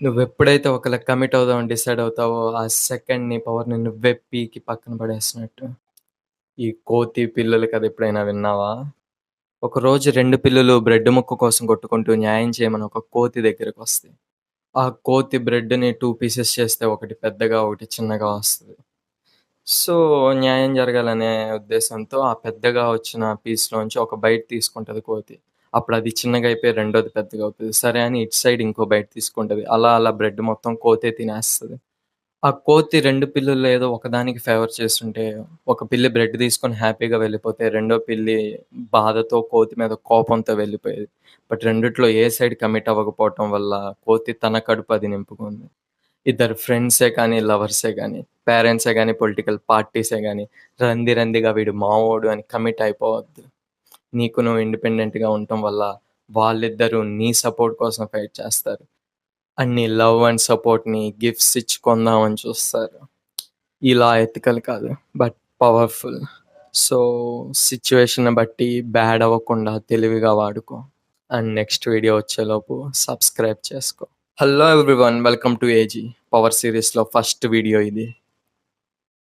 నువ్వెప్పుడైతే ఒకళ్ళకి కమిట్ అవుదామని డిసైడ్ అవుతావో, ఆ సెకండ్ నీ పవర్‌ని నువ్వే పీకి పక్కన పడేసినట్టు. ఈ కోతి పిల్లుల కథ ఎప్పుడైనా విన్నావా? ఒకరోజు 2 పిల్లులు బ్రెడ్ ముక్క కోసం కొట్టుకుంటూ న్యాయం చేయమని ఒక కోతి దగ్గరకొస్తాయి. ఆ కోతి బ్రెడ్‌ని 2 పీసెస్ చేస్తే ఒకటి పెద్దగా, ఒకటి చిన్నగా వస్తది. సో, న్యాయం జరగాలనే ఉద్దేశంతో ఆ పెద్దగా వచ్చిన పీస్‌లోంచి ఒక బైట్ తీసుకుంటది కోతి. అప్పుడది చిన్నగా అయిపోయి రెండోది పెద్దగా అవుతది. సరే అని ఇటు సైడ్ ఇంకో బైట్ తీసుకుంటది. అలా అలా బ్రెడ్ మొత్తం కోతే తినేస్తది. ఆ కోతి 2 పిల్లుల్లో ఏదో ఒకదానికి ఫేవర్ చేస్తుంటే, ఒక పిల్లి బ్రెడ్ తీసుకొని హ్యాపీగా వెళ్ళిపోతే, రెండో పిల్లి బాధతో కోతి మీద కోపంతో వెళ్ళిపోయేది. బట్ రెండిట్లో ఏ సైడ్ కమిట్ అవ్వకపోవటం వల్ల కోతి తన కడుపు అది నింపుకుంది. ఇద్దరు ఫ్రెండ్సే కానీ, లవర్సే గానీ, పేరెంట్సే గానీ, పొలిటికల్ పార్టీసే గానీ, రందిరందిగా వీడు మావోడు అని కమిట్ అయిపోవద్దు. నీకు నువ్వు ఇండిపెండెంట్‌గా ఉండటం వల్ల వాళ్ళిద్దరూ నీ సపోర్ట్ కోసం ఫైట్ చేస్తారు. అండ్ నీ లవ్ అండ్ సపోర్ట్‌ని గిఫ్ట్స్ ఇచ్చి కొందామని చూస్తారు. ఇలా ఎథికల్ కాదు. But powerful. సో, సిట్యుయేషన్‌ని బట్టి బ్యాడ్ అవ్వకుండా తెలివిగా వాడుకో. అండ్ నెక్స్ట్ వీడియో వచ్చేలోపు సబ్స్క్రైబ్ చేసుకో. Hello everyone, welcome to AG. Power సిరీస్‌లో ఫస్ట్ వీడియో ఇది.